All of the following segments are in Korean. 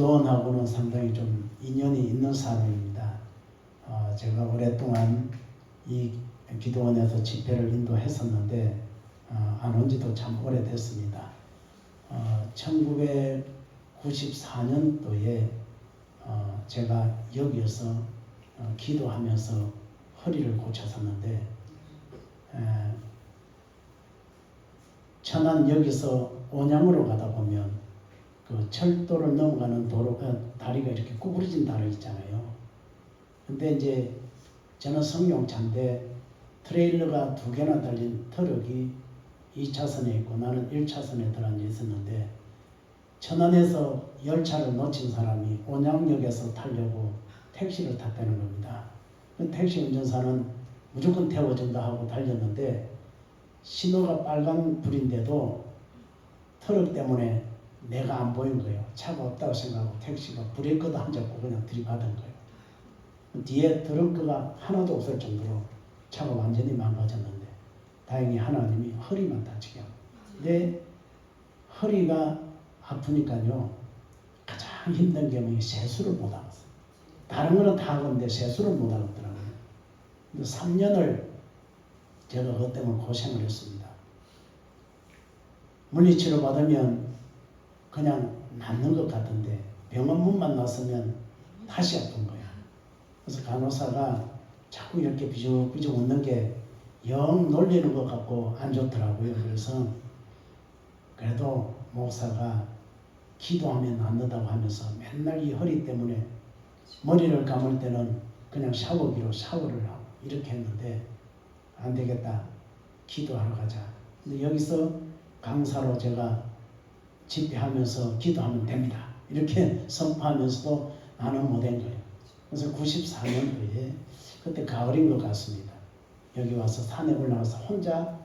기도원하고는 상당히 좀 인연이 있는 사람입니다. 제가 오랫동안 이 기도원에서 집회를 인도했었는데 안 온 지도 참 오래됐습니다. 1994년도에 제가 여기에서 기도하면서 허리를 고쳤었는데 천안역에서 온양으로 가다 보면 그 철도를 넘어가는 도로 다리가 이렇게 구부러진 다리 있잖아요. 근데 이제 저는 승용차인데 트레일러가 2개나 달린 트럭이 2차선에 있고 나는 1차선에 들어앉아 있었는데 천안에서 열차를 놓친 사람이 온양역에서 타려고 택시를 탔다는 겁니다. 그 택시 운전사는 무조건 태워준다 하고 달렸는데 신호가 빨간 불인데도 트럭 때문에 내가 안 보인 거예요. 차가 없다고 생각하고 택시가 브레이크도 안 잡고 그냥 들이받은 거예요. 뒤에 트렁크가 하나도 없을 정도로 차가 완전히 망가졌는데 다행히 하나님이 허리만 다치게 하고 내 허리가 아프니까요 가장 힘든 게 뭐냐면 세수를 못 하겠어요. 다른 거는 다 하는데 세수를 못 하겠더라고요. 근데 3년을 제가 그것 때문에 고생을 했습니다. 물리치료 받으면 그냥 낫는 것 같은데 병원 문만 나서면 다시 아픈 거예요. 그래서 간호사가 자꾸 이렇게 비죽비죽 웃는 게 영 놀리는 것 같고 안 좋더라고요. 그래서 그래도 목사가 기도하면 낫는다고 하면서 맨날 이 허리 때문에 머리를 감을 때는 그냥 샤워기로 샤워를 하고 이렇게 했는데 안 되겠다. 기도하러 가자. 근데 여기서 강사로 제가 집회하면서 기도하면 됩니다. 이렇게 선포하면서도 나는 못한 거예요. 그래서 94년도에 그때 가을인 것 같습니다. 여기 와서 산에 올라가서 혼자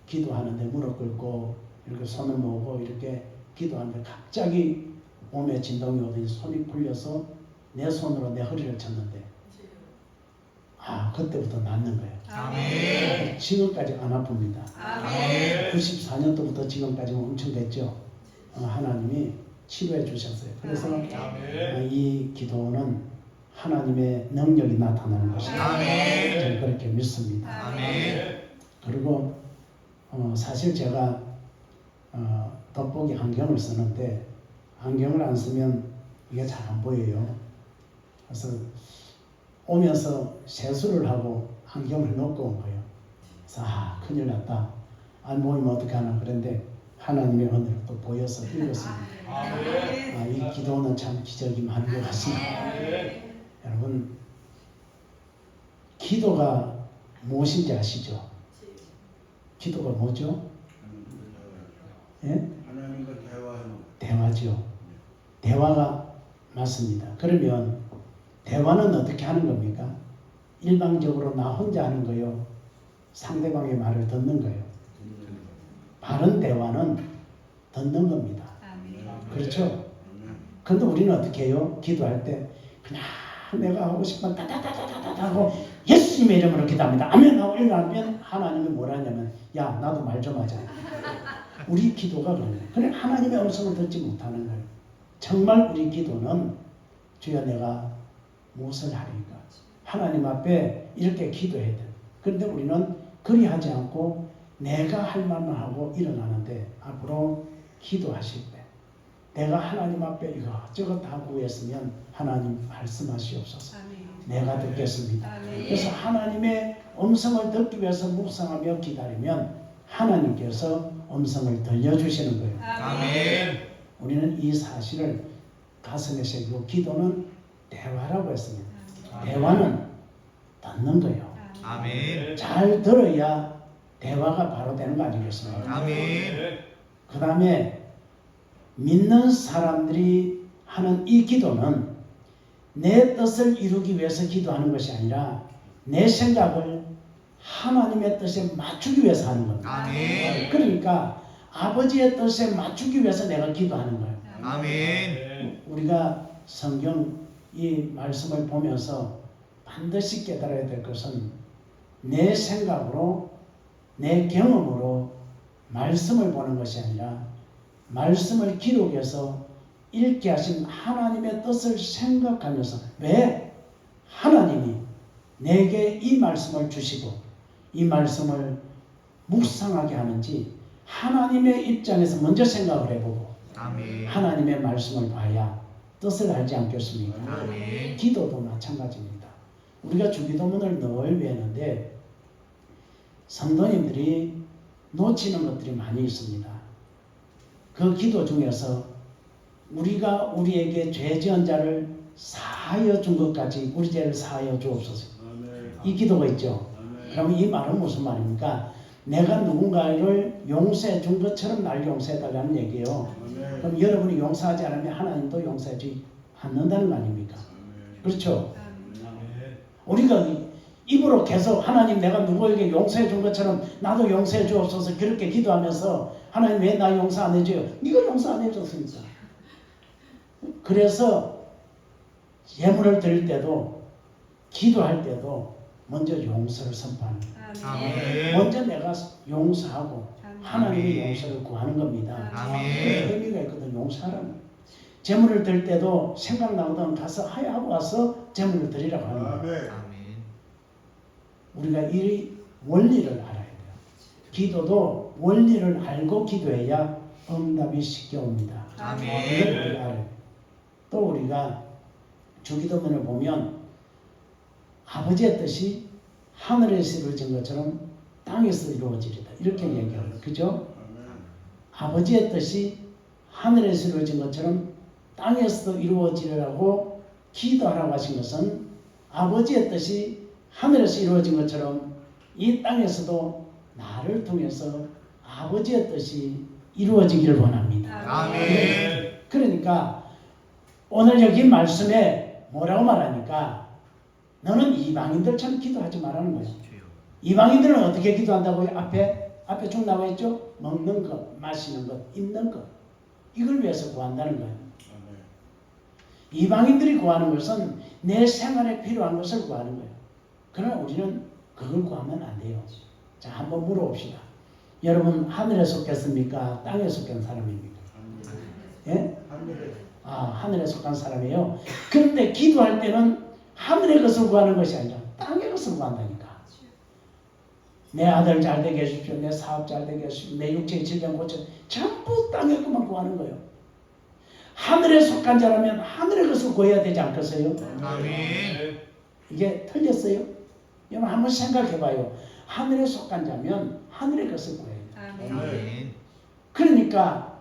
기도하는데 무릎 꿇고 이렇게 손을 모으고 이렇게 기도하는데 갑자기 몸에 진동이 오더니 손이 풀려서 내 손으로 내 허리를 쳤는데 그때부터 낫는 거예요. 아멘. 지금까지 안 아픕니다. 아멘. 94년도부터 지금까지 엄청 됐죠. 하나님이 치료해 주셨어요. 그래서 이 기도는 하나님의 능력이 나타나는 것입니다. 저는 그렇게 믿습니다. 아멘. 그리고 사실 제가 돋보기 안경을 쓰는데 안경을 안 쓰면 이게 잘 안 보여요. 그래서 오면서 세수를 하고 안경을 놓고 온 거예요. 그래서 큰일 났다. 안 보이면 어떡하나. 그런데 하나님의 은혜로 또 보여서 읽었습니다. 이 기도는 참 기적이 많은 것 같습니다. 여러분, 기도가 무엇인지 아시죠? 기도가 뭐죠? 예? 하나님과 대화하는 대화죠. 대화가 맞습니다. 그러면 대화는 어떻게 하는 겁니까? 일방적으로 나 혼자 하는 거요? 상대방의 말을 듣는 거요? 바른 대화는 듣는 겁니다. 그렇죠? 그런데 우리는 어떻게 해요? 기도할 때 그냥 내가 하고 싶은 다다다다다다 하고 예수님의 이름으로 기도합니다. 아멘 하고 일어나면 하나님이 뭐라 하냐면 야 나도 말 좀 하자. 우리 기도가 그래요. 그래 하나님의 음성을 듣지 못하는 거예요. 정말 우리 기도는 주여 내가 무엇을 하리까? 하나님 앞에 이렇게 기도해야 돼요. 그런데 우리는 그리하지 않고 내가 할 말만 하고 일어나는데 앞으로 기도하실 때 내가 하나님 앞에 이것저것 다 구했으면 하나님 말씀하시옵소서. 내가 듣겠습니다. 그래서 하나님의 음성을 듣기 위해서 묵상하며 기다리면 하나님께서 음성을 들려주시는 거예요. 아멘. 우리는 이 사실을 가슴에 새기고 기도는 대화라고 했습니다. 대화는 듣는 거예요. 아멘. 잘 들어야 대화가 바로 되는 거 아니겠습니까? 아멘. 그 다음에 믿는 사람들이 하는 이 기도는 내 뜻을 이루기 위해서 기도하는 것이 아니라 내 생각을 하나님의 뜻에 맞추기 위해서 하는 겁니다. 아멘. 그러니까 아버지의 뜻에 맞추기 위해서 내가 기도하는 거예요. 아멘. 우리가 성경 이 말씀을 보면서 반드시 깨달아야 될 것은 내 생각으로 내 경험으로 말씀을 보는 것이 아니라 말씀을 기록해서 읽게 하신 하나님의 뜻을 생각하면서 왜 하나님이 내게 이 말씀을 주시고 이 말씀을 묵상하게 하는지 하나님의 입장에서 먼저 생각을 해보고 아멘. 하나님의 말씀을 봐야 뜻을 알지 않겠습니까? 아멘. 기도도 마찬가지입니다. 우리가 주기도문을 늘 외우는데 성도님들이 놓치는 것들이 많이 있습니다. 그 기도 중에서 우리가 우리에게 죄 지은 자를 사하여 준 것까지 우리 죄를 사하여 주옵소서. 이 기도가 있죠. 그럼 이 말은 무슨 말입니까? 내가 누군가를 용서해 준 것처럼 날 용서해달라는 얘기예요. 그럼 여러분이 용서하지 않으면 하나님도 용서하지 않는다는 거 아닙니까? 그렇죠? 우리가 입으로 계속 하나님 내가 누구에게 용서해 준 것처럼 나도 용서해 주옵소서 그렇게 기도하면서 하나님 왜 나 용서 안 해줘요? 네가 용서 안 해줬으니까. 그래서 예물을 드릴 때도 기도할 때도 먼저 용서를 선포하는 거예요. 아멘. 먼저 내가 용서하고 하나님이 아멘. 용서를 구하는 겁니다. 아멘. 그런 의미가 있거든. 용서하라는 거예요. 제물을 드릴 때도 생각나거든 가서 하야하고 와서 제물을 드리라고 하는 거예요. 아멘. 우리가 이 원리를 알아야 돼요. 기도도 원리를 알고 기도해야 응답이 쉽게 옵니다. 아멘. 이걸 우리가 알아요. 또 우리가 주기도문을 보면 아버지의 뜻이 하늘에서 이루어진 것처럼 땅에서 이루어지리다. 이렇게 얘기합니다. 그죠? 아버지의 뜻이 하늘에서 이루어진 것처럼 땅에서도 이루어지리라고 기도하라고 하신 것은 아버지의 뜻이 하늘에서 이루어진 것처럼 이 땅에서도 나를 통해서 아버지의 뜻이 이루어지기를 원합니다. 아멘. 그러니까 오늘 여기 말씀에 뭐라고 말하니까 너는 이방인들처럼 기도하지 말라는 거예요. 이방인들은 어떻게 기도한다고요? 앞에 쭉 나와 있죠? 먹는 것, 마시는 것, 입는 것. 이걸 위해서 구한다는 거예요. 이방인들이 구하는 것은 내 생활에 필요한 것을 구하는 거예요. 그러나 우리는 그걸 구하면 안 돼요. 자, 한번 물어봅시다. 여러분 하늘에 속했습니까? 땅에 속한 사람입니까? 예? 하늘에 속한 사람이에요. 그런데 기도할 때는 하늘의 것을 구하는 것이 아니라 땅의 것을 구한다니까. 내 아들 잘 되게 해주십시오. 내 사업 잘 되게 해주십시오. 내 육체의 질병 고쳐. 전부 땅의 것만 구하는 거예요. 하늘에 속한 자라면 하늘의 것을 구해야 되지 않겠어요? 아멘. 이게 틀렸어요? 여러분 한번 생각해봐요. 하늘에 속한 자면 하늘의 것을 구해요. 아멘. 그러니까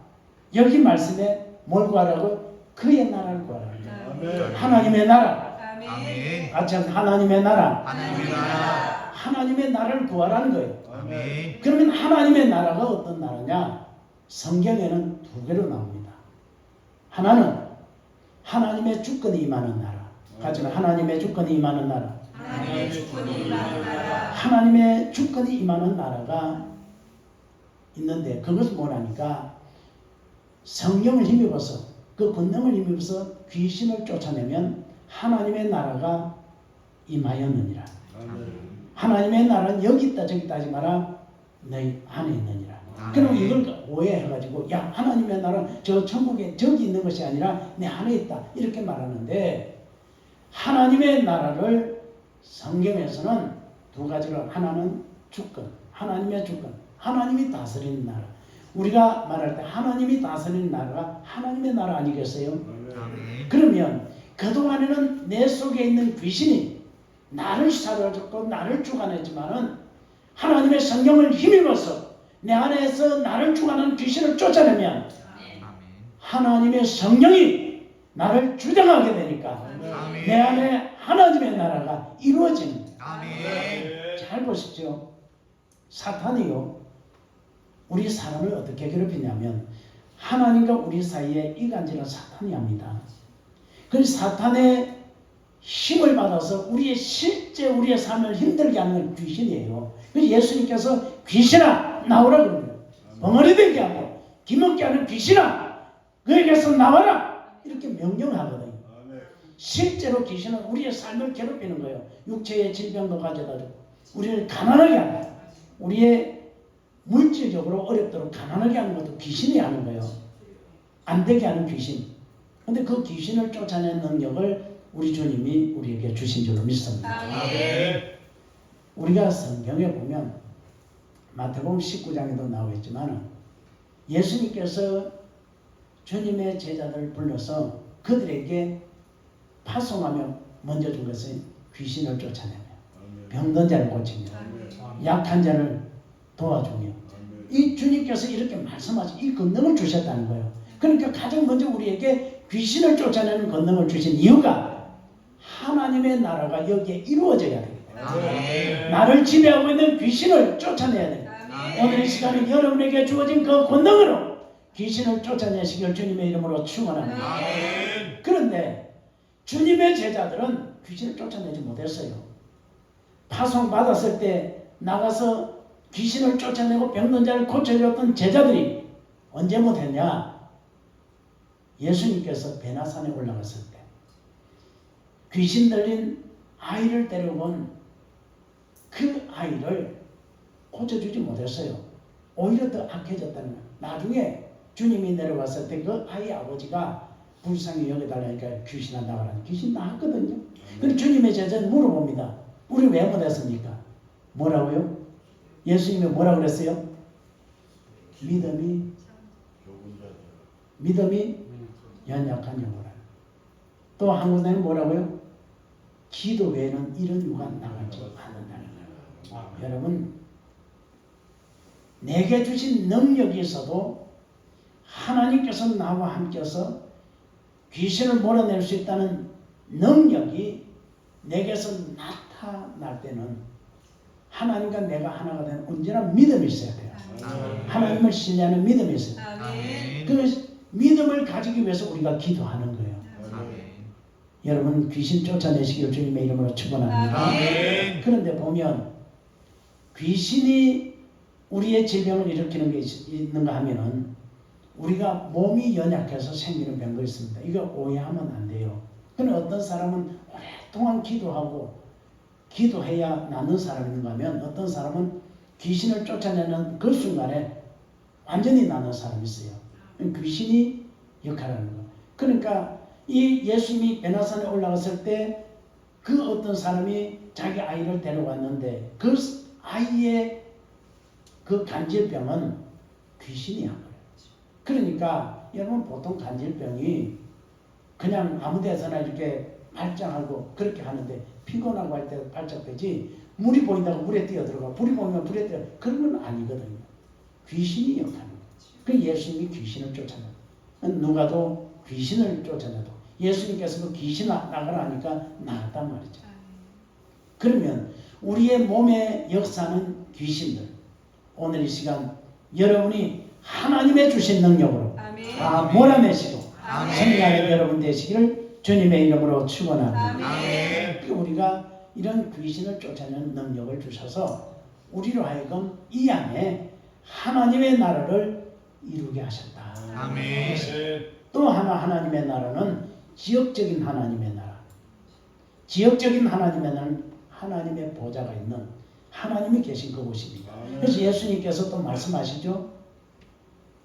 여기 말씀에 뭘 구하라고? 그의 나라를 구하라는 거예요. 하나님의 나라. 아멘. 같이 하나님의 나라. 하나님의 나라. 하나님의 나라를 구하라는 거예요. 아멘. 그러면 하나님의 나라가 어떤 나라냐? 성경에는 두 개로 나옵니다. 하나는 하나님의 주권이 임하는 나라. 같이 하나님의 주권이 임하는 나라. 하나님의 주권이 임하는 나라. 하나님의 주권이 임하는 나라가 있는데 그것은 뭐라니까 성령을 힘입어서 그 권능을 힘입어서 귀신을 쫓아내면 하나님의 나라가 임하였느니라. 하나님의 나라는 여기 있다 저기 있다 하지 마라. 너희 안에 있느니라. 그럼 이걸 오해해가지고 야 하나님의 나라는 저 천국에 저기 있는 것이 아니라 내 안에 있다 이렇게 말하는데 하나님의 나라를 성경에서는 두 가지로 하나는 주권, 하나님의 주권, 하나님이 다스리는 나라. 우리가 말할 때 하나님이 다스리는 나라가 하나님의 나라 아니겠어요? 아멘. 그러면 그동안에는 내 속에 있는 귀신이 나를 사로잡고 나를 주관했지만은 하나님의 성령을 힘입어서 내 안에서 나를 주관하는 귀신을 쫓아내면 하나님의 성령이 나를 주장하게 되니까 아멘. 내 안에 하나님의 나라가 이루어지는 거예요. 아멘. 잘 보십시오. 사탄이요. 우리 사람을 어떻게 괴롭히냐면 하나님과 우리 사이에 이간질은 사탄이 합니다. 그래서 사탄의 힘을 받아서 실제 우리의 삶을 힘들게 하는 건 귀신이에요. 그래서 예수님께서 귀신아 나오라 그러고요. 벙어리 되게 하고 기먹게 하는 귀신아 그에게서 나와라 이렇게 명령하거든요. 실제로 귀신은 우리의 삶을 괴롭히는 거예요. 육체의 질병도 가져다 주고 우리를 가난하게 하는 거예요. 우리의 물질적으로 어렵도록 가난하게 하는 것도 귀신이 하는 거예요. 안 되게 하는 귀신. 근데 그 귀신을 쫓아낸 능력을 우리 주님이 우리에게 주신 줄로 믿습니다. 아멘. 우리가 성경에 보면 마태복음 19장에도 나와 있지만 예수님께서 주님의 제자들을 불러서 그들에게 파송하며 먼저 준 것은 귀신을 쫓아내며 병든 자를 고치며 약한 자를 도와주며 이 주님께서 이렇게 말씀하신 이 권능을 주셨다는 거예요. 그러니까 가장 먼저 우리에게 귀신을 쫓아내는 권능을 주신 이유가 하나님의 나라가 여기에 이루어져야 됩니다. 아멘. 나를 지배하고 있는 귀신을 쫓아내야 돼요. 아멘. 오늘 이 시간에 여러분에게 주어진 그 권능으로 귀신을 쫓아내시길 주님의 이름으로 축원합니다. 아멘. 그런데 주님의 제자들은 귀신을 쫓아내지 못했어요. 파송 받았을 때 나가서 귀신을 쫓아내고 병든 자를 고쳐줬던 제자들이 언제 못했냐? 예수님께서 베나산에 올라갔을 때 귀신 들린 아이를 데려온 그 아이를 고쳐주지 못했어요. 오히려 더 악해졌다는 거예요. 나중에 주님이 내려왔을 때 그 아이 아버지가 불쌍히 여겨달라니까 귀신아 나가라니 귀신 나왔거든요. 근데 주님의 제자는 물어봅니다. 우리 왜 못했습니까? 뭐라고요? 예수님이 뭐라 그랬어요? 믿음이 연약한 영혼아. 또 한 군데는 뭐라고요? 기도 외에는 이런 유가 나가지 않는다는 거예요. 여러분, 내게 주신 능력이 있어도 하나님께서 나와 함께서 귀신을 몰아낼 수 있다는 능력이 내게서 나타날 때는 하나님과 내가 하나가 되는 온전한 믿음이 있어야 돼요. 하나님을 신뢰하는 믿음이 있어요. 아멘. 그 믿음을 가지기 위해서 우리가 기도하는 거예요. 아멘. 여러분 귀신 쫓아내시길 주님의 이름으로 축원합니다. 아멘. 그런데 보면 귀신이 우리의 질병을 일으키는 게 있는가 하면은 우리가 몸이 연약해서 생기는 병도 있습니다. 이거 오해하면 안 돼요. 그런데 어떤 사람은 오랫동안 기도해야 낫는 사람이 있는가 하면 어떤 사람은 귀신을 쫓아내는 그 순간에 완전히 낫는 사람이 있어요. 귀신이 역할을 하는 거예요. 그러니까 이 예수님이 베나산에 올라갔을 때 그 어떤 사람이 자기 아이를 데려왔는데 그 아이의 그 간질병은 귀신이 한 거예요. 그러니까 여러분 보통 간질병이 그냥 아무 데서나 이렇게 발작하고 그렇게 하는데 피곤하고 할 때 발작되지 물이 보인다고 물에 뛰어들어가 불이 보이면 불에 뛰어 그런 건 아니거든요. 귀신이 역하는 거예요. 그 예수님이 귀신을 쫓아내요. 누가도 귀신을 쫓아내도 예수님께서 그 귀신 나가라 하니까 나갔단 말이죠. 그러면 우리의 몸에 역사하는 귀신들 오늘 이 시간 여러분이 하나님의 주신 능력으로 아멘. 다 몰아내시고 아멘. 승리하는 여러분 되시기를 주님의 이름으로 축원합니다. 아멘. 우리가 이런 귀신을 쫓아내는 능력을 주셔서 우리로 하여금 이 안에 하나님의 나라를 이루게 하셨다. 아멘. 또 하나 하나님의 나라는 지역적인 하나님의 나라. 지역적인 하나님의 나라는 하나님의 보좌가 있는 하나님이 계신 그곳입니다. 그래서 예수님께서 또 말씀하시죠.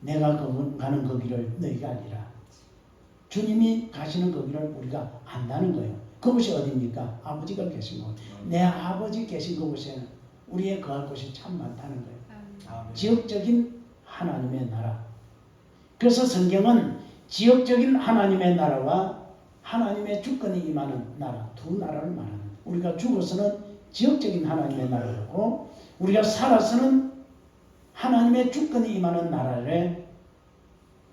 내가 가는 그 길을 너희가 아니라 주님이 가시는 그 길을 우리가 안다는 거예요. 그곳이 어디입니까? 아버지가 계신 곳. 내 아버지 계신 그곳에는 우리의 거할 곳이 참 많다는 거예요. 지역적인 하나님의 나라. 그래서 성경은 지역적인 하나님의 나라와 하나님의 주권이 임하는 나라 두 나라를 말합니다. 우리가 죽어서는 지역적인 하나님의 나라고 우리가 살아서는 하나님의 주권이 임하는 나라를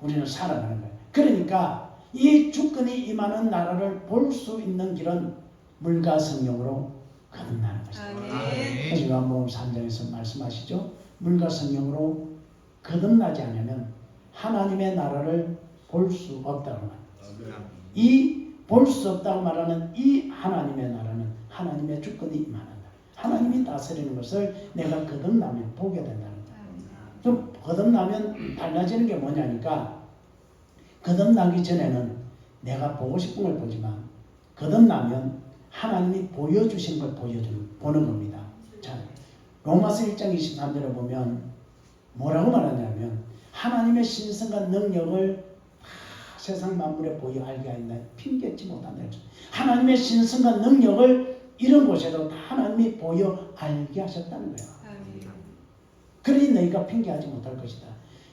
우리는 살아가는 거예요. 그러니까 이 주권이 임하는 나라를 볼 수 있는 길은 물과 성령으로 거듭나는 것입니다. 아멘. 그래서 요한복음 3장에서 말씀하시죠. 물과 성령으로 거듭나지 않으면 하나님의 나라를 볼 수 없다고 말합니다. 이 볼 수 없다고 말하는 이 하나님의 나라는 하나님의 주권이 임하는 나라. 하나님이 다스리는 것을 내가 거듭나면 보게 된다는 거예요. 좀 거듭나면 달라지는 게 뭐냐니까 거듭나기 전에는 내가 보고 싶은 걸 보지만 거듭나면 하나님이 보여주신 걸 보는 겁니다. 자, 로마서 1장 23절에 보면 뭐라고 말하냐면 하나님의 신성과 능력을 다 세상 만물에 보여 알게 하였나 핑계치 못한다. 하나님의 신성과 능력을 이런 곳에도 다 하나님이 보여 알게 하셨다는 거야. 그러니 너희가 핑계하지 못할 것이다.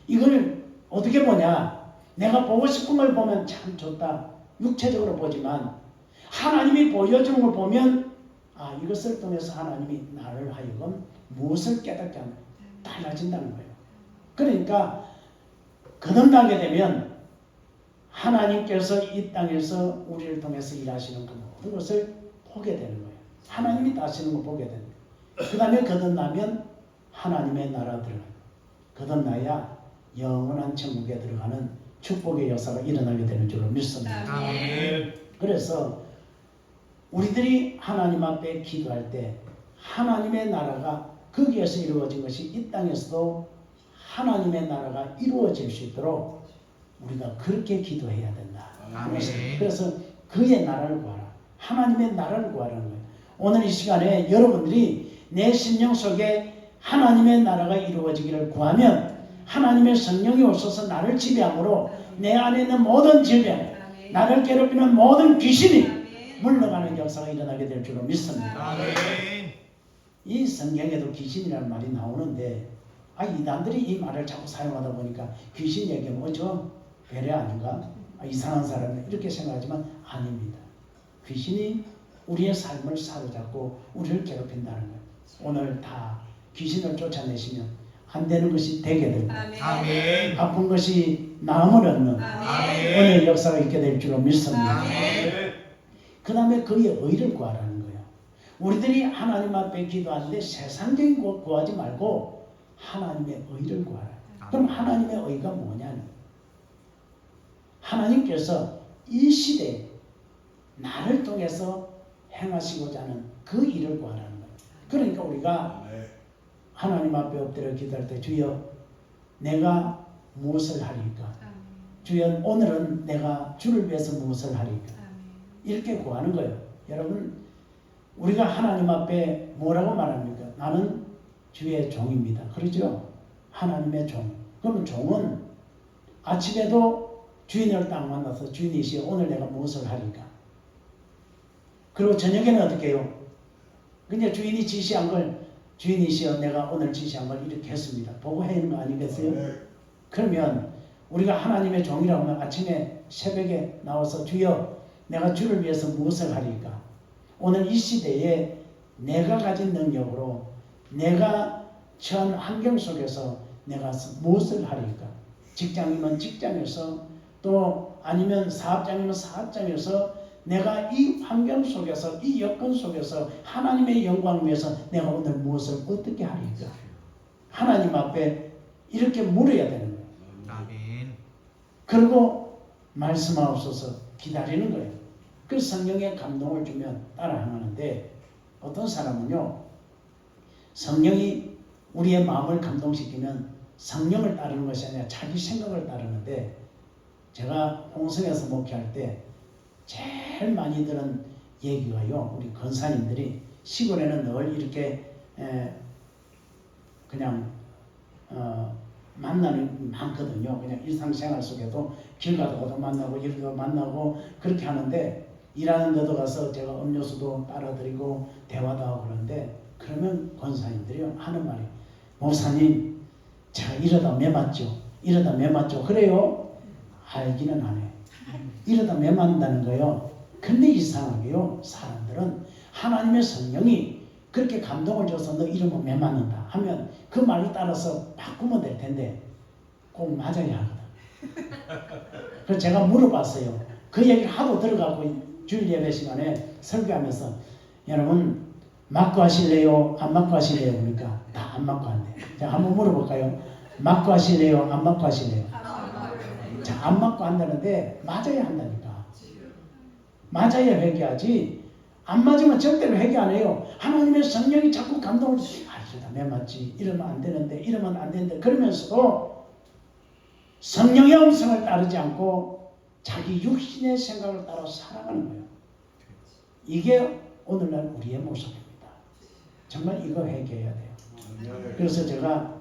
이걸 어떻게 보냐? 내가 보고 싶은 걸 보면 참 좋다. 육체적으로 보지만 하나님이 보여주는 걸 보면 이것을 통해서 하나님이 나를 하여금 무엇을 깨닫게 하면 달라진다는 거예요. 그러니까 거듭나게 되면 하나님께서 이 땅에서 우리를 통해서 일하시는 그 모든 것을 보게 되는 거예요. 하나님이 다시는 걸 보게 되는 거예요. 그 다음에 거듭나면 하나님의 나라 들어가요. 거듭나야 영원한 천국에 들어가는 축복의 역사가 일어나게 되는 줄로 믿습니다. 아멘. 그래서 우리들이 하나님 앞에 기도할 때 하나님의 나라가 거기에서 이루어진 것이 이 땅에서도 하나님의 나라가 이루어질 수 있도록 우리가 그렇게 기도해야 된다. 아멘. 그래서 그의 나라를 구하라. 하나님의 나라를 구하라는 거예요. 오늘 이 시간에 여러분들이 내 심령 속에 하나님의 나라가 이루어지기를 구하면 하나님의 성령이 오셔서 나를 지배함으로 내 안에 있는 모든 질병, 나를 괴롭히는 모든 귀신이 물러가는 역사가 일어나게 될 줄로 믿습니다. 아멘. 이 성경에도 귀신이라는 말이 나오는데 이단들이 이 말을 자꾸 사용하다 보니까 귀신 얘기하면 저 배려 아닌가? 이상한 사람 이렇게 생각하지만 아닙니다. 귀신이 우리의 삶을 사로잡고 우리를 괴롭힌다는 거예요. 오늘 다 귀신을 쫓아내시면 안 되는 것이 되게 됩니다. 아멘. 아픈 것이 나음을 얻는 아멘. 오늘 역사가 있게 될 줄로 믿습니다. 아멘. 그 다음에 그의 의를 구하라는 거예요. 우리들이 하나님 앞에 기도하는데 세상적인 것 구하지 말고 하나님의 의를 구하라. 그럼 하나님의 의가 뭐냐는 거예요. 하나님께서 이 시대에 나를 통해서 행하시고자 하는 그 일을 구하라는 거예요. 그러니까 우리가 하나님 앞에 엎드려 기도할 때 주여 내가 무엇을 하리까? 주여 오늘은 내가 주를 위해서 무엇을 하리까? 이렇게 구하는 거예요. 여러분 우리가 하나님 앞에 뭐라고 말합니까? 나는 주의 종입니다. 그렇죠? 하나님의 종. 그러면 종은 아침에도 주인을 딱 만나서 주인이시여 오늘 내가 무엇을 하리까? 그리고 저녁에는 어떻게 해요? 그냥 주인이 지시한 걸 주인이시여 내가 오늘 지시한 걸 이렇게 했습니다. 보고 해야 거 아니겠어요? 그러면 우리가 하나님의 종이라고 하면 아침에 새벽에 나와서 주여 내가 주를 위해서 무엇을 하리까? 오늘 이 시대에 내가 가진 능력으로 내가 처한 환경 속에서 내가 무엇을 하리까? 직장이면 직장에서 또 아니면 사업장이면 사업장에서 내가 이 환경 속에서 이 여건 속에서 하나님의 영광을 위해서 내가 오늘 무엇을 어떻게 하리까? 하나님 앞에 이렇게 물어야 되는 거예요. 아멘. 그리고 말씀하옵소서 기다리는 거예요. 그 성령의 감동을 주면 따라 행하는데 어떤 사람은요 성령이 우리의 마음을 감동시키면 성령을 따르는 것이 아니라 자기 생각을 따르는데 제가 홍성에서 목회할 때 제일 많이 들은 얘기가요. 우리 권사님들이 시골에는 늘 이렇게 그냥 만나는 많거든요. 그냥 일상생활 속에도 길 가다가도 만나고 여기도 만나고 그렇게 하는데 일하는 데도 가서 제가 음료수도 따라드리고 대화도 하고 그러는데 그러면 권사님들이 하는 말이 목사님 제가 이러다 매 맞죠? 이러다 매 맞죠? 그래요? 알기는 안 해. 이러다 매 맞는다는 거예요. 근데 이상하게요. 사람들은 하나님의 성령이 그렇게 감동을 줘서 너 이러면 매 맞는다 하면 그 말을 따라서 바꾸면 될 텐데 꼭 맞아야 하거든. 그래서 제가 물어봤어요. 그 얘기를 하도 들어가고 주일 예배 시간에 설교하면서 여러분 맞고 하실래요? 안 맞고 하실래요? 그러니까 다 안 맞고 한대. 자 한번 물어볼까요? 맞고 하실래요? 안 맞고 하실래요? 자, 안 맞고 한다는데 맞아야 한다니까. 맞아야 회개하지. 안 맞으면 절대로 회개 안 해요. 하나님의 성령이 자꾸 감동을 이러다 매 맞지. 이러면 안 되는데 이러면 안 되는데 그러면서도 성령의 음성을 따르지 않고 자기 육신의 생각을 따라 살아가는 거예요. 이게 오늘날 우리의 모습입니다. 정말 이거 회개해야 돼요. 그래서 제가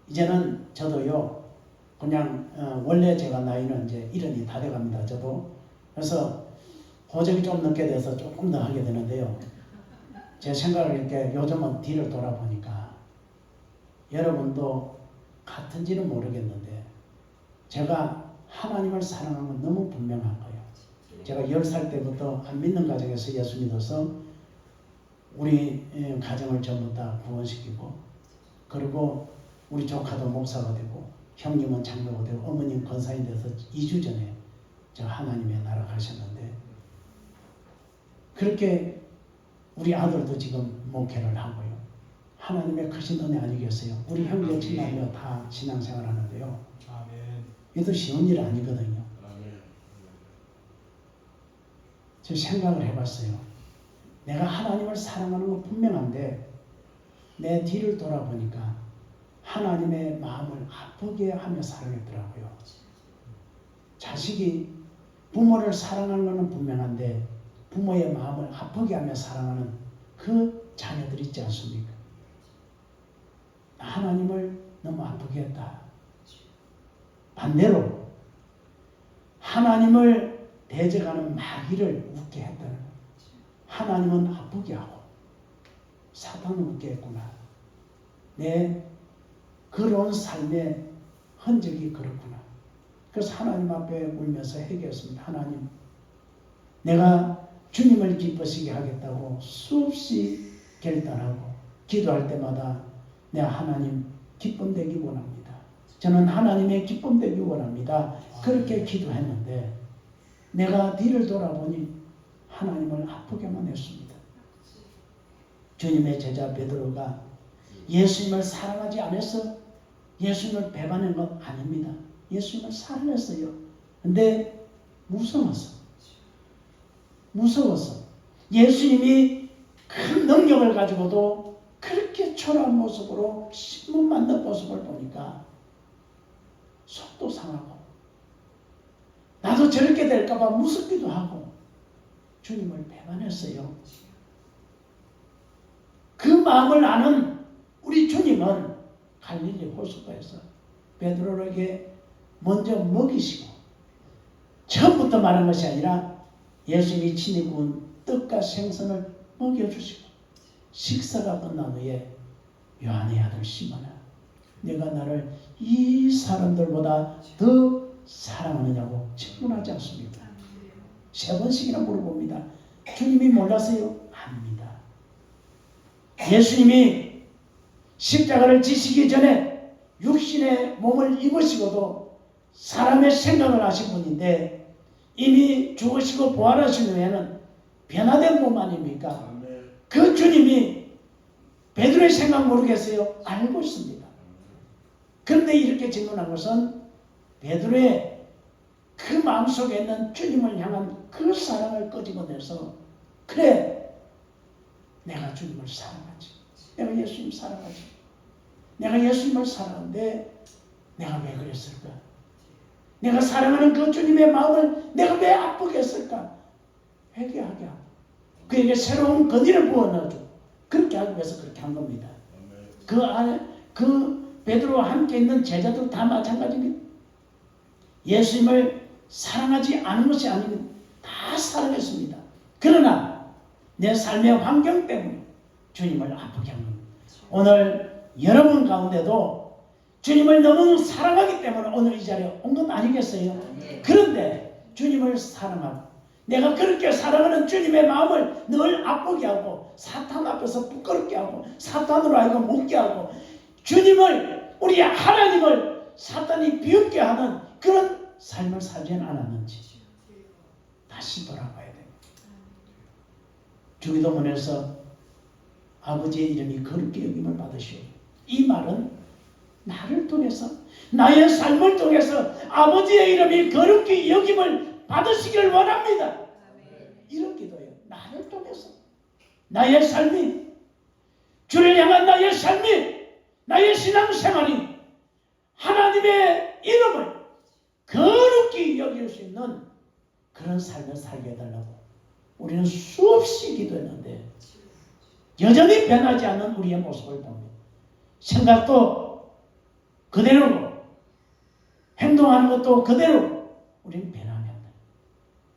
이제는 저도요 그냥 원래 제가 나이는 이제 70이 다 돼갑니다. 저도. 그래서 호적이 좀 늦게 돼서 조금 더 하게 되는데요. 제 생각을 이렇게 요즘은 뒤를 돌아보니까 여러분도 같은지는 모르겠는데 제가 하나님을 사랑하는 건 너무 분명한 거예요. 제가 10살 때부터 안 믿는 가정에서 예수 믿어서 우리 가정을 전부 다 구원시키고, 그리고 우리 조카도 목사가 되고 형님은 장로가 되고 어머님 권사인 돼서 2주 전에 저 하나님의 나라 가셨는데, 그렇게 우리 아들도 지금 목회를 하고요. 하나님의 크신 은혜 아니겠어요? 우리 형제 친남녀 다 신앙생활 하는데요. 이것도 쉬운 일 아니거든요. 저 생각을 해봤어요. 내가 하나님을 사랑하는 건 분명한데 내 뒤를 돌아보니까 하나님의 마음을 아프게 하며 사랑했더라고요. 자식이 부모를 사랑하는 것은 분명한데 부모의 마음을 아프게 하며 사랑하는 그 자녀들 있지 않습니까? 하나님을 너무 아프게 했다. 반대로 하나님을 대적하는 마귀를 웃게 했다는 거예요. 하나님은 아프게 하고 사탄은 웃게 했구나. 내 그런 삶의 흔적이 그렇구나. 그래서 하나님 앞에 울면서 회개했습니다. 하나님, 내가 주님을 기쁘시게 하겠다고 수없이 결단하고 기도할 때마다 내가 하나님 기쁨 되기 원합니다. 저는 하나님의 기쁨 되기 원합니다. 그렇게 기도했는데 내가 뒤를 돌아보니 하나님을 아프게만 했습니다. 주님의 제자 베드로가 예수님을 사랑하지 않아서 예수님을 배반한 건 아닙니다. 예수님을 사랑했어요. 근데 무서워서 예수님이 큰 능력을 가지고도 그렇게 초라한 모습으로 신문 맞는 모습을 보니까 속도 상하고 나도 저렇게 될까봐 무섭기도 하고 주님을 배반했어요. 그 마음을 아는 우리 주님은 갈릴리 호숫가에서 베드로에게 먼저 먹이시고, 처음부터 말한 것이 아니라 예수님이 친히 구운 떡과 생선을 먹여주시고, 식사가 끝난 후에 요한의 아들 시몬아, 내가 나를 이 사람들보다 더 사랑하느냐고 질문하지 않습니까? 3번씩이나 물어봅니다. 주님이 몰라서요? 압니다. 예수님이 십자가를 지시기 전에 육신의 몸을 입으시고도 사람의 생각을 하신 분인데 이미 죽으시고 부활하신 후에는 변화된 몸 아닙니까? 그 주님이 베드로의 생각 모르겠어요? 알고 있습니다. 그런데 이렇게 질문한 것은 베드로의 그 마음속에 있는 주님을 향한 그 사랑을 끄집어내서, 그래, 내가 주님을 사랑하지, 내가 예수님 사랑하지, 내가 예수님을 사랑하는데 내가 왜 그랬을까? 내가 사랑하는 그 주님의 마음을 내가 왜 아프게 했을까? 회개하게 하고 그에게 새로운 건의를 부어 넣어주고 그렇게 하기 위해서 그렇게 한 겁니다. 그 안에 그 베드로와 함께 있는 제자도 다 마찬가지입니다. 예수님을 사랑하지 않은 것이 아닙니다. 다 사랑했습니다. 그러나 내 삶의 환경 때문에 주님을 아프게 한 겁니다. 오늘 여러분 가운데도 주님을 너무 사랑하기 때문에 오늘 이 자리에 온 건 아니겠어요? 그런데 주님을 사랑하고 내가 그렇게 사랑하는 주님의 마음을 늘 아프게 하고 사탄 앞에서 부끄럽게 하고 사탄으로 하여금 웃게 하고 주님을, 우리 하나님을 사탄이 비웃게 하는 그런 삶을 살지는 않았는지 다시 돌아봐야 됩니다. 주기도문에서 아버지의 이름이 거룩히 여김을 받으시오. 이 말은 나를 통해서, 나의 삶을 통해서 아버지의 이름이 거룩히 여김을 받으시길 원합니다. 이런 기도예요. 나를 통해서 나의 삶이, 주를 향한 나의 삶이, 나의 신앙생활이 하나님의 이름을 거룩히 여길 수 있는 그런 삶을 살게 해달라고 우리는 수없이 기도했는데 여전히 변하지 않는 우리의 모습을 봅니다. 생각도 그대로고 행동하는 것도 그대로 우리는 변하면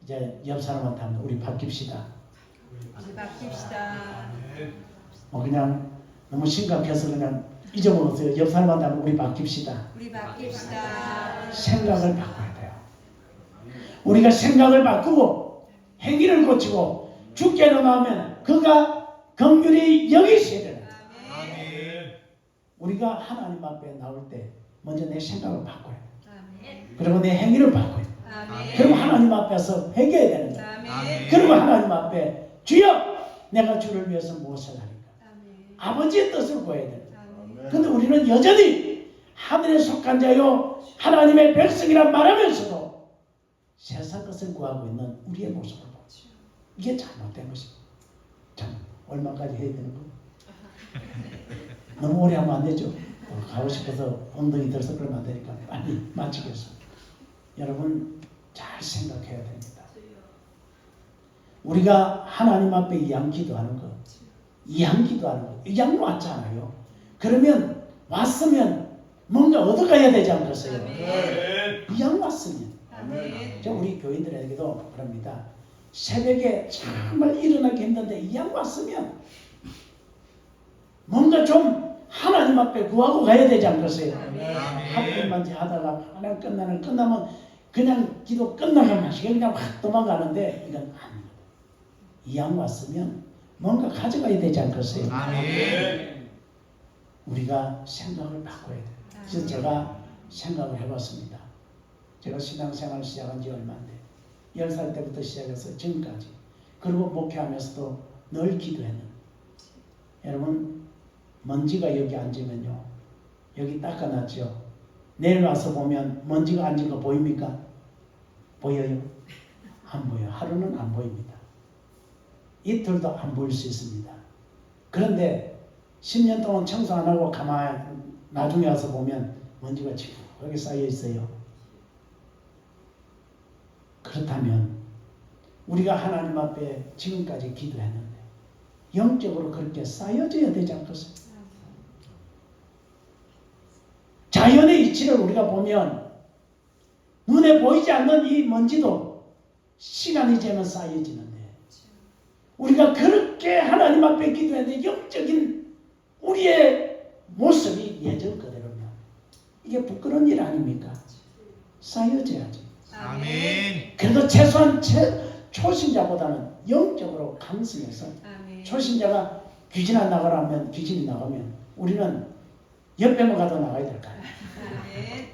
이제 옆 사람한테 하면 우리 바뀝시다. 우리 바뀝시다. 그냥 너무 심각해서 그냥 잊어먹었어요. 옆 사람한테 하면 우리 바뀝시다. 우리 바뀝시다. 생각을 바꿔야 돼요. 우리가 생각을 바꾸고 행위를 고치고 주께로 나오면 그가 긍휼히 여기셔야 돼요. 아멘. 우리가 하나님 앞에 나올 때 먼저 내 생각을 바꿔야 돼요. 아멘. 그리고 내 행위를 바꿔야 돼요. 아멘. 그리고 하나님 앞에서 회개해야 되는 거예요. 아멘. 그리고 하나님 앞에 주여 내가 주를 위해서 무엇을 하니까 아멘. 아버지의 뜻을 구해야 돼요. 아멘. 근데 우리는 여전히 하늘에 속한 자요 하나님의 백성이란 말하면서도 세상 것을 구하고 있는 우리의 모습을 보죠. 이게 잘못된 것입니다. 참 얼마까지 해야 되는 거? 너무 오래 하면 안 되죠. 가고 싶어서 엉덩이 들어서 그러면 안 되니까 빨리 마치겠습니다. 여러분 잘 생각해야 됩니다. 우리가 하나님 앞에 이양 기도하는 거, 이양 기도하는 거, 이양 왔잖아요. 그러면 왔으면 뭔가 얻어가야 되지 않겠어요? 이양 왔으면. 아멘. 저 우리 교인들에게도 그럽니다. 새벽에 정말 일어나기 힘든데 이양 왔으면 뭔가 좀 하나님 앞에 구하고 가야 되지 않겠어요? 학교만 하다가 하나 끝나면 그냥 기도 끝나면 마시게 그냥 확 도망가는데 이건 아닙니다. 이양 왔으면 뭔가 가져가야 되지 않겠어요? 아멘. 우리가 생각을 바꿔야 돼요. 그래서 제가 생각을 해봤습니다. 제가 신앙생활 시작한 지 얼마 안 돼요. 10살 때부터 시작해서 지금까지. 그리고 목회하면서도 늘 기도했는. 여러분 먼지가 여기 앉으면요. 여기 닦아놨죠. 내일 와서 보면 먼지가 앉은 거 보입니까? 보여요? 안 보여요. 하루는 안 보입니다. 이틀도 안 보일 수 있습니다. 그런데 10년 동안 청소 안 하고 가만히 나중에 와서 보면 먼지가 지구하게 쌓여 있어요. 그렇다면 우리가 하나님 앞에 지금까지 기도했는데 영적으로 그렇게 쌓여져야 되지 않겠어요? 자연의 이치를 우리가 보면 눈에 보이지 않는 이 먼지도 시간이 지나면 쌓여지는데 우리가 그렇게 하나님 앞에 기도했는데 영적인 우리의 모습이 예전 그대로면 이게 부끄러운 일 아닙니까? 쌓여져야지. 아멘. 그래도 최소한 초신자보다는 영적으로 강성해서 아멘. 초신자가 귀신 안 나가라 하면 귀신이 나가면 우리는 옆에만 가도 나가야 될까요? 아멘.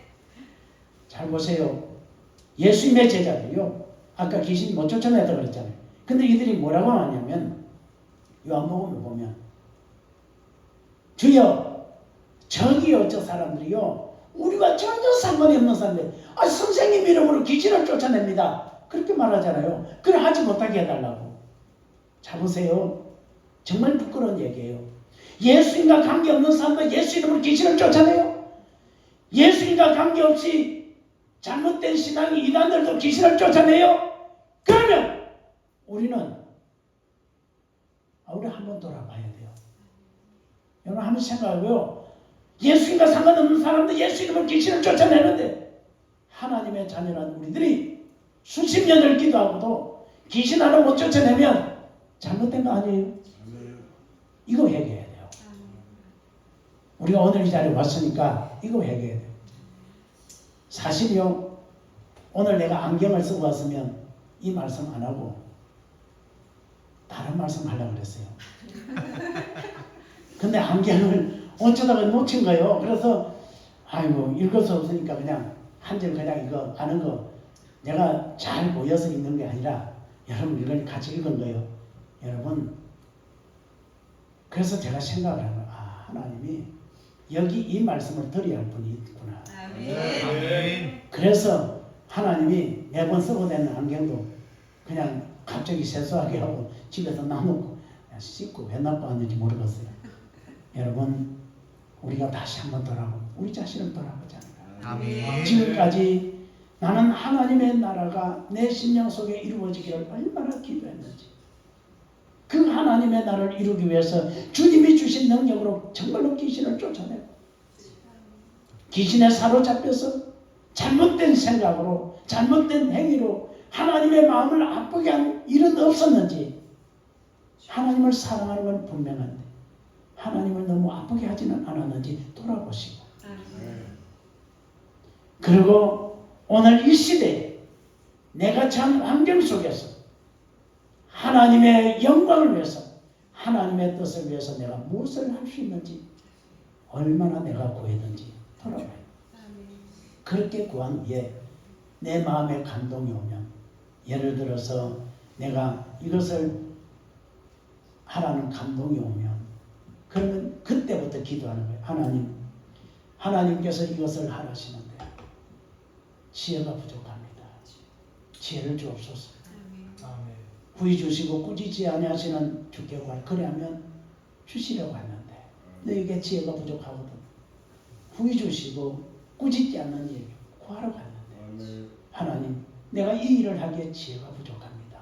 잘 보세요. 예수님의 제자들이요. 아까 귀신 못 쫓아내다 그랬잖아요. 근데 이들이 뭐라고 하냐면 요한복음을 보면 주여 저기요 저 사람들이요 우리가 전혀 상관이 없는 사람들 선생님 이름으로 귀신을 쫓아냅니다. 그렇게 말하잖아요. 그걸 하지 못하게 해달라고. 자 보세요. 정말 부끄러운 얘기예요. 예수님과 관계없는 사람들 예수 이름으로 귀신을 쫓아내요. 예수님과 관계없이 잘못된 신앙이 이단들도 귀신을 쫓아내요. 그러면 우리는 우리 한번 돌아봐야 돼요. 여러분 한번 생각하고요. 예수님과 상관없는 사람들 예수 이름으로 귀신을 쫓아내는데 하나님의 자녀란 우리들이 수십 년을 기도하고도 귀신 하나 못 쫓아내면 잘못된 거 아니에요? 이거 회개해야 돼요. 우리가 오늘 이 자리에 왔으니까 이거 회개해야 돼요. 사실요 오늘 내가 안경을 쓰고 왔으면 이 말씀 안 하고 다른 말씀 하려고 그랬어요. 근데 안경을 어쩌다가 놓친 거예요. 그래서 아이고 읽을 수 없으니까 그냥 한 줄 그냥 이거 아는 거 내가 잘 보여서 읽는 게 아니라 여러분 이걸 같이 읽은 거예요. 여러분 그래서 제가 생각을 한 거예요. 하나님이 여기 이 말씀을 드려야 할 분이 있구나. 아멘. 그래서 하나님이 매번 쓰고 다니는 안경도 그냥 갑자기 세수하게 하고 집에서 놔놓고 씻고 왜 놔고 왔는지 모르겠어요. 여러분 우리가 다시 한번 돌아보고 우리 자신을 돌아보잖아요. 아멘. 지금까지 나는 하나님의 나라가 내 심령 속에 이루어지기를 얼마나 기도했는지 그 하나님의 나라를 이루기 위해서 주님이 주신 능력으로 정말로 귀신을 쫓아내고 귀신에 사로잡혀서 잘못된 생각으로 잘못된 행위로 하나님의 마음을 아프게 한 일은 없었는지, 하나님을 사랑하는 건 분명한데 하나님을 너무 아프게 하지는 않았는지 돌아보시고, 그리고 오늘 이 시대에 내가 처한 환경 속에서 하나님의 영광을 위해서, 하나님의 뜻을 위해서 내가 무엇을 할 수 있는지, 얼마나 내가 구했는지 돌아봐요. 그렇게 구한 후에 내 마음에 감동이 오면, 예를 들어서 내가 이것을 하라는 감동이 오면, 그러면 그때부터 기도하는 거예요. 하나님께서 이것을 하라시는데 지혜가 부족합니다. 지혜를 주옵소서. 후히 주시고 꾸짖지 아니하시는 주께 구하라. 그래야면 주시려고 하는데 너에게 지혜가 부족하거든. 후히 주시고 꾸짖지 않는 일 구하러 갔는데, 하나님 내가 이 일을 하기에 지혜가 부족합니다.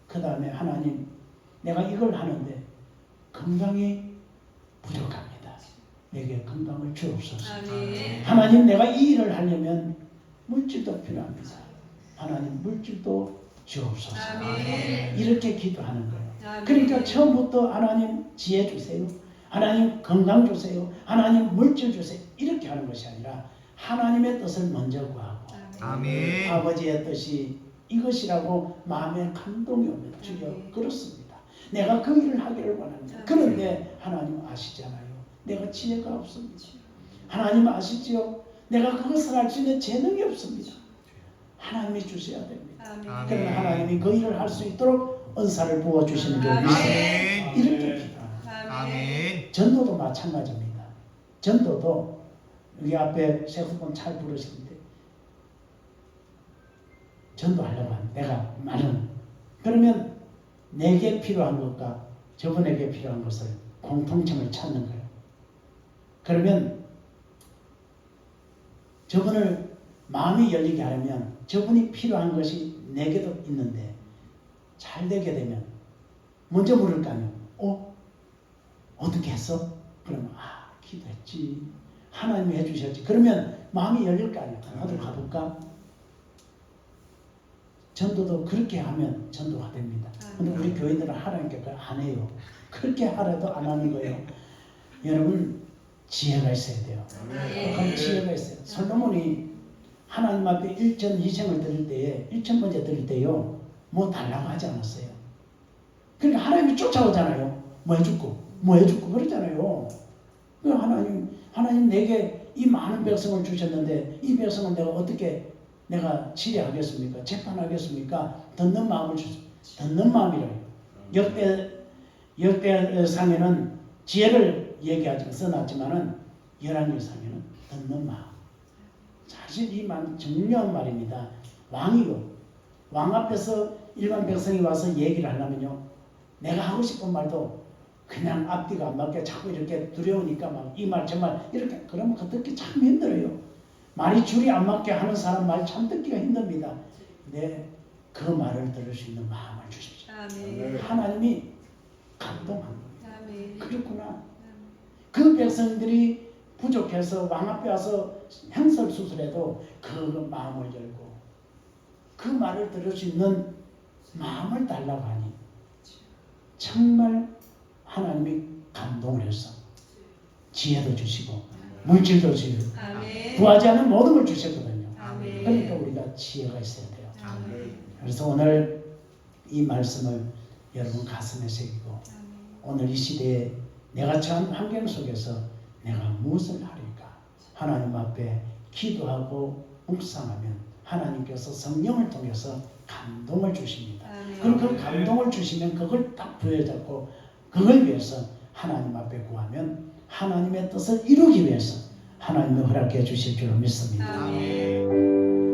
그 다음에 하나님 내가 이걸 하는데 건강이 부족합니다. 내게 건강을 주옵소서. 하나님 내가 이 일을 하려면 물질도 필요합니다. 하나님 물질도 주옵소서. 이렇게 기도하는 거예요. 그러니까 처음부터 하나님 지혜 주세요, 하나님 건강 주세요, 하나님 물질 주세요, 이렇게 하는 것이 아니라 하나님의 뜻을 먼저 구하고, 아멘. 아버지의 뜻이 이것이라고 마음에 감동이 오면, 주여 그렇습니다, 내가 그 일을 하기를 원합니다. 그런데 하나님 아시잖아요, 내가 지혜가 없습니다. 하나님 아시지요, 내가 그것을 할 수 있는 재능이 없습니다. 하나님이 주셔야 됩니다. 그러면 하나님이 그 일을 할 수 있도록 은사를 부어주시는 줄 믿습니다. 이렇게 기도합니다. 아멘. 전도도 마찬가지입니다. 전도도 여기 앞에 세후분 잘 부르시는데, 전도하려고 하면 내가 말은, 그러면 내게 필요한 것과 저분에게 필요한 것을 공통점을 찾는 거예요. 그러면 저분을 마음이 열리게 하려면 저분이 필요한 것이 내게도 있는데, 잘 되게 되면 먼저 물을 거 아니에요. 어떻게 했어? 그러면 기도했지, 하나님이 해주셨지. 그러면 마음이 열릴 거 아니에요. 나도 가볼까? 전도도 그렇게 하면 전도가 됩니다. 근데 우리 교인들은 하라니까 그걸 안 해요. 그렇게 하라도 안 하는 거예요. 여러분 지혜가 있어야 돼요. 그럼 지혜가 있어요. 솔로몬이 하나님 앞에 일천희생을 드릴 때에, 일천번제 드릴 때요, 뭐 달라고 하지 않았어요. 그러니까 하나님이 쫓아오잖아요. 뭐 해줄고 그러잖아요. 하나님 내게 이 많은 백성을 주셨는데 이 백성을 내가 어떻게 내가 치료하겠습니까? 재판하겠습니까? 듣는 마음을 주세요. 듣는 마음이래요. 역대상에는 지혜를 얘기하지 써놨지만은 열왕기상에는 듣는 마음. 사실 이 말 중요한 말입니다. 왕 앞에서 일반 백성이 와서 얘기를 하려면요, 내가 하고 싶은 말도 그냥 앞뒤가 안 맞게 자꾸 이렇게 두려우니까 막 이 말 저 말 이렇게, 그러면 그 듣기 참 힘들어요. 말이 줄이 안 맞게 하는 사람 말 참 듣기가 힘듭니다. 근데 그 말을 들을 수 있는 마음을 주십시오. 하나님이 감동한 거예요. 그렇구나. 그 백성들이 부족해서 왕 앞에 와서 행설수설해도 그 마음을 열고 그 말을 들을 수 있는 마음을 달라고 하니 정말 하나님이 감동을 해서 지혜도 주시고 물질도 주시고 구하지 않은 모든 걸 주셨거든요. 그러니까 우리가 지혜가 있어야 돼요. 그래서 오늘 이 말씀을 여러분 가슴에 새기고, 오늘 이 시대에 내가 처한 환경 속에서 내가 무엇을 하리까 하나님 앞에 기도하고 묵상하면 하나님께서 성령을 통해서 감동을 주십니다. 그럼 그 감동을 주시면 그걸 딱 부여잡고 그걸 위해서 하나님 앞에 구하면 하나님의 뜻을 이루기 위해서 하나님이 허락해 주실 줄 믿습니다. 아멘.